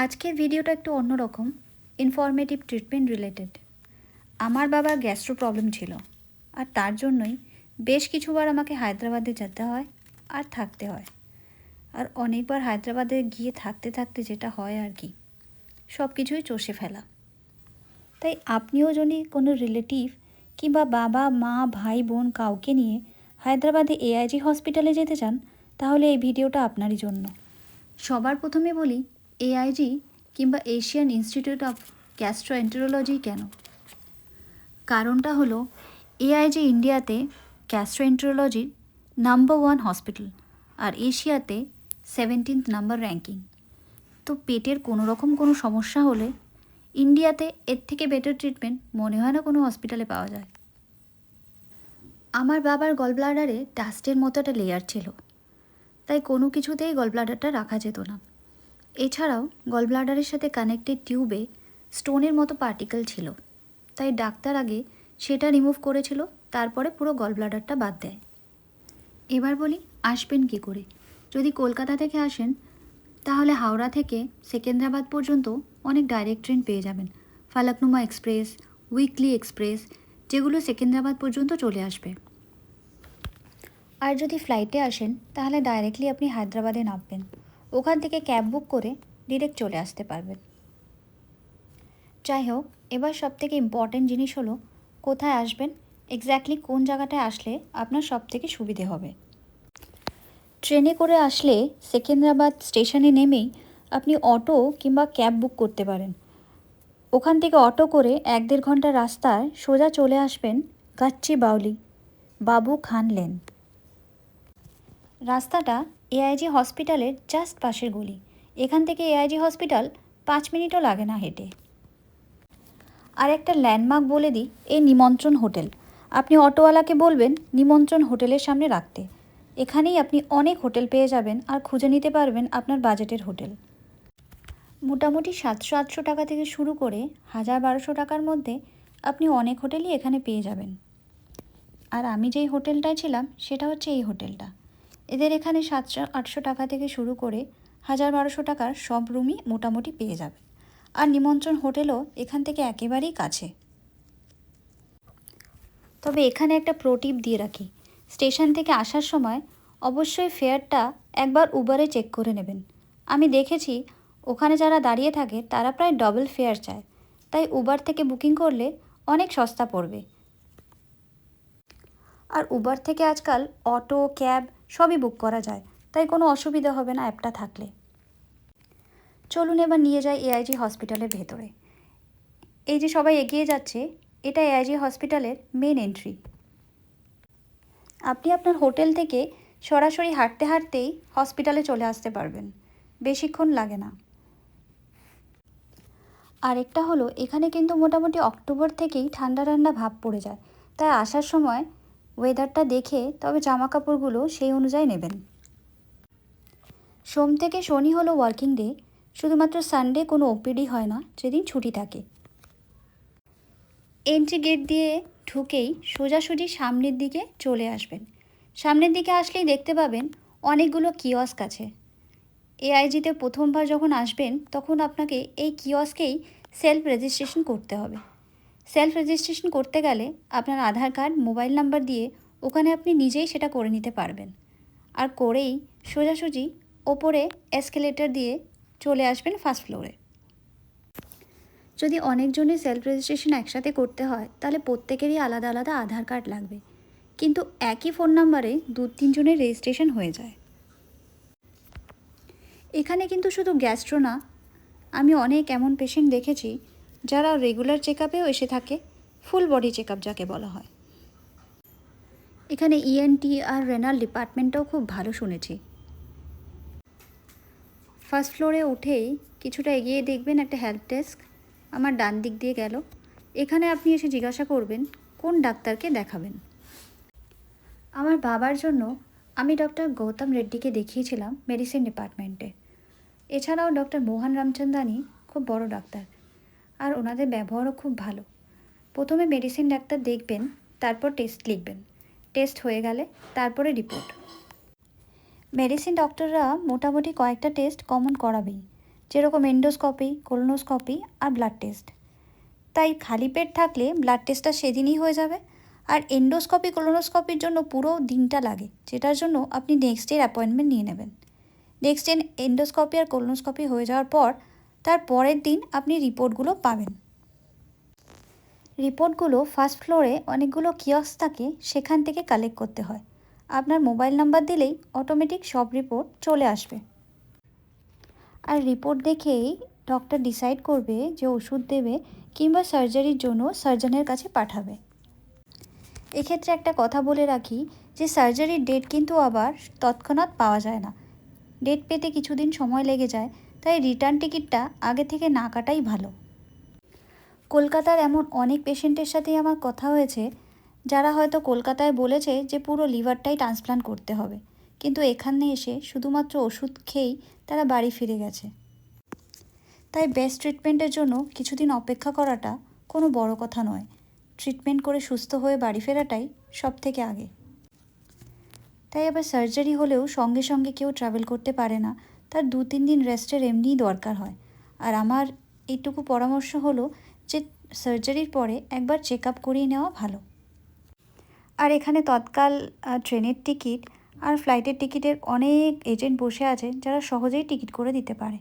আজকের ভিডিওটা একটু অন্যরকম, ইনফরমেটিভ ট্রিটমেন্ট রিলেটেড। আমার বাবার গ্যাস্ট্রো প্রবলেম ছিল, আর তার জন্যই বেশ কিছুবার আমাকে হায়দ্রাবাদে যেতে হয় আর থাকতে হয়। আর অনেকবার হায়দ্রাবাদে গিয়ে থাকতে থাকতে যেটা হয় আর কি, সব কিছুই চষে ফেলা। তাই আপনিও যদি কোনো রিলেটিভ কিংবা বাবা মা ভাই বোন কাউকে নিয়ে হায়দ্রাবাদে এআইজি হসপিটালে যেতে চান, তাহলে এই ভিডিওটা আপনারই জন্য। সবার প্রথমে বলি, এআইজি কিংবা এশিয়ান ইনস্টিটিউট অফ গ্যাস্ট্রোএন্টারোলজি কেন? কারণটা হলো, এআইজি ইন্ডিয়াতে গ্যাস্ট্রোএন্টারোলজির নাম্বার 1 হসপিটাল, আর এশিয়াতে 17th নাম্বার র্যাঙ্কিং। তো পেটের কোনো সমস্যা হলে ইন্ডিয়াতে এর থেকে বেটার ট্রিটমেন্ট মনে হয় না কোনো হসপিটালে পাওয়া যায়। আমার বাবার গলব্লাডারে ডাস্টের মতো একটা লেয়ার ছিল, তাই কোনো কিছুতেই গলব্লাডারটা রাখা যেত না। এছাড়াও গলব্লাডারের সাথে কানেক্টেড টিউবে স্টোনের মতো পার্টিকেল ছিল, তাই ডাক্তার আগে সেটা রিমুভ করেছিল, তারপরে পুরো গলব্লাডারটা বাদ দেয়। এবার বলি আসবেন কী করে। যদি কলকাতা থেকে আসেন, তাহলে হাওড়া থেকে সেকেন্দ্রাবাদ পর্যন্ত অনেক ডাইরেক্ট ট্রেন পেয়ে যাবেন। ফালাকনুমা এক্সপ্রেস, উইকলি এক্সপ্রেস, যেগুলো সেকেন্দ্রাবাদ পর্যন্ত চলে আসবে। আর যদি ফ্লাইটে আসেন, তাহলে ডাইরেক্টলি আপনি হায়দ্রাবাদে নামবেন, ওখান থেকে ক্যাব বুক করে ডিরেক্ট চলে আসতে পারবেন। যাই হোক, এবার সবথেকে ইম্পর্ট্যান্ট জিনিস হলো কোথায় আসবেন, এক্স্যাক্টলি কোন জায়গাটায় আসলে আপনার সবথেকে সুবিধে হবে। ট্রেনে করে আসলে সেকেন্দ্রাবাদ স্টেশনে নেমেই আপনি অটো কিংবা ক্যাব বুক করতে পারেন। ওখান থেকে অটো করে 1-1.5 ঘন্টা রাস্তায় সোজা চলে আসবেন গাচ্চি বাউলি, বাবু খান লেন। রাস্তাটা এআইজি হসপিটালের জাস্ট পাশের গলি। এখান থেকে এআইজি হসপিটাল 5 মিনিটও লাগে না হেঁটে। আর একটা ল্যান্ডমার্ক বলে দিই, এই নিমন্ত্রণ হোটেল। আপনি অটোওয়ালাকে বলবেন নিমন্ত্রণ হোটেলের সামনে রাখতে। এখানেই আপনি অনেক হোটেল পেয়ে যাবেন আর খুঁজে নিতে পারবেন আপনার বাজেটের হোটেল। মোটামুটি 700-800 টাকা থেকে শুরু করে 1000-1200 টাকার মধ্যে আপনি অনেক হোটেলই এখানে পেয়ে যাবেন। আর আমি যেই হোটেলটায় ছিলাম সেটা হচ্ছে এই হোটেলটা। এদের এখানে 700-800 টাকা থেকে শুরু করে 1000-1200 টাকার সব রুমই মোটামুটি পেয়ে যাবেন। আর নিমন্ত্রণ হোটেলও এখান থেকে একেবারেই কাছে। তবে এখানে একটা প্রো টিপ দিয়ে রাখি, স্টেশন থেকে আসার সময় অবশ্যই ফেয়ারটা একবার উবারে চেক করে নেবেন। আমি দেখেছি ওখানে যারা দাঁড়িয়ে থাকে তারা প্রায় ডবল ফেয়ার চায়, তাই উবার থেকে বুকিং করলে অনেক সস্তা পড়বে। আর উবার থেকে আজকাল অটো ক্যাব সবই বুক করা যায়, তাই কোনো অসুবিধা হবে না অ্যাপটা থাকলে। চলুন এবার নিয়ে যাই এআইজি হসপিটালের ভেতরে। এই যে সবাই এগিয়ে যাচ্ছে, এটা এআইজি হসপিটালের মেন এন্ট্রি। আপনি আপনার হোটেল থেকে সরাসরি হাঁটতে হাঁটতেই হসপিটালে চলে আসতে পারবেন, বেশিক্ষণ লাগে না। আরেকটা হলো, এখানে কিন্তু মোটামুটি অক্টোবর থেকেই ঠান্ডা ঠান্ডা ভাব পড়ে যায়, তাই আসার সময় ওয়েদারটা দেখে তবে জামা কাপড়গুলো সেই অনুযায়ী নেবেন। সোম থেকে শনি হলো ওয়ার্কিং ডে, শুধুমাত্র সানডে কোনো ওপিডি হয় না, যেদিন ছুটি থাকে। এন্ট্রি গেট দিয়ে ঢুকেই সোজাসুজি সামনের দিকে চলে আসবেন। সামনের দিকে আসলেই দেখতে পাবেন অনেকগুলো কিয়স্ক আছে। এআইজিতে প্রথমবার যখন আসবেন তখন আপনাকে এই কিয়স্কেই সেলফ রেজিস্ট্রেশন করতে হবে। সেলফ রেজিস্ট্রেশন করতে গেলে আপনার আধার কার্ড, মোবাইল নাম্বার দিয়ে ওখানে আপনি নিজেই সেটা করে নিতে পারবেন। আর করেই সোজাসুজি ওপরে এসকেলেটর দিয়ে চলে আসবেন ফার্স্ট ফ্লোরে। যদি অনেকজনের সেলফ রেজিস্ট্রেশন একসাথে করতে হয়, তাহলে প্রত্যেকেরই আলাদা আলাদা আধার কার্ড লাগবে, কিন্তু একই ফোন নাম্বারে 2-3 জনের রেজিস্ট্রেশন হয়ে যায়। এখানে কিন্তু শুধু গ্যাস্ট্রো না, আমি অনেক এমন পেশেন্ট দেখেছি যারা রেগুলার চেক আপেও এসে থাকে, ফুল বডি চেক আপ যাকে বলা হয়। এখানে ইএনটি আর রেনাল ডিপার্টমেন্টটাও খুব ভালো শুনেছি। ফার্স্ট ফ্লোরে উঠেই কিছুটা এগিয়ে দেখবেন একটা হেল্প ডেস্ক, আমার ডান দিক দিয়ে গেল। এখানে আপনি এসে জিজ্ঞাসা করবেন কোন ডাক্তারকে দেখাবেন। আমার বাবার জন্য আমি ডক্টর গৌতম রেড্ডিকে দেখিয়েছিলাম মেডিসিন ডিপার্টমেন্টে। এছাড়াও ডক্টর মোহন রামচন্দানি খুব বড় ডাক্তার, আর ওনাদের ব্যবহারও খুব ভালো। প্রথমে মেডিসিন ডাক্তার দেখবেন, তারপর টেস্ট লিখবেন। টেস্ট হয়ে গেলে তারপরে রিপোর্ট। মেডিসিন ডক্টররা মোটামুটি কয়েকটা টেস্ট কমন করাবেই, যেরকম এন্ডোস্কপি, কোলোনোস্কপি আর ব্লাড টেস্ট। তাই খালি পেট থাকলে ব্লাড টেস্টটা সেদিনই হয়ে যাবে, আর এন্ডোস্কপি কোলোনোস্কপির জন্য পুরো দিনটা লাগে, যেটার জন্য আপনি নেক্সট ডের অ্যাপয়েন্টমেন্ট নিয়ে নেবেন। নেক্সট ডে এন্ডোস্কপি আর কোলোনোস্কপি হয়ে যাওয়ার পর তার পরের দিন আপনি রিপোর্টগুলো পাবেন। রিপোর্টগুলো ফার্স্ট ফ্লোরে অনেকগুলো কিয়স্ক থাকে, সেখান থেকে কালেক্ট করতে হয়। আপনার মোবাইল নাম্বার দিলেই অটোমেটিক সব রিপোর্ট চলে আসবে। আর রিপোর্ট দেখেই ডক্টর ডিসাইড করবে যে ওষুধ দেবে কিংবা সার্জারির জন্য সার্জনের কাছে পাঠাবে। এক্ষেত্রে একটা কথা বলে রাখি যে সার্জারির ডেট কিন্তু আবার তৎক্ষণাৎ পাওয়া যায় না, ডেট পেতে কিছুদিন সময় লেগে যায়, তাই রিটার্ন টিকিটটা আগে থেকে না কাটাই ভালো। কলকাতার এমন অনেক পেশেন্টের সাথেই আমার কথা হয়েছে যারা হয়তো কলকাতায় বলেছে যে পুরো লিভারটাই ট্রান্সপ্লান্ট করতে হবে, কিন্তু এখানে এসে শুধুমাত্র ওষুধ খেয়েই তারা বাড়ি ফিরে গেছে। তাই বেস্ট ট্রিটমেন্টের জন্য কিছুদিন অপেক্ষা করাটা কোনো বড় কথা নয়, ট্রিটমেন্ট করে সুস্থ হয়ে বাড়ি ফেরাটাই সব থেকে আগে। তাই আবার সার্জারি হলেও সঙ্গে সঙ্গে কেউ ট্রাভেল করতে পারে না, তার 2-3 দিন রেস্টের এমনিই দরকার হয়। আর আমার এইটুকু পরামর্শ হলো যে সার্জারির পরে একবার চেক আপ করিয়ে নেওয়া ভালো। আর এখানে তৎকাল ট্রেনের টিকিট আর ফ্লাইটের টিকিটের অনেক এজেন্ট বসে আছে যারা সহজেই টিকিট করে দিতে পারে।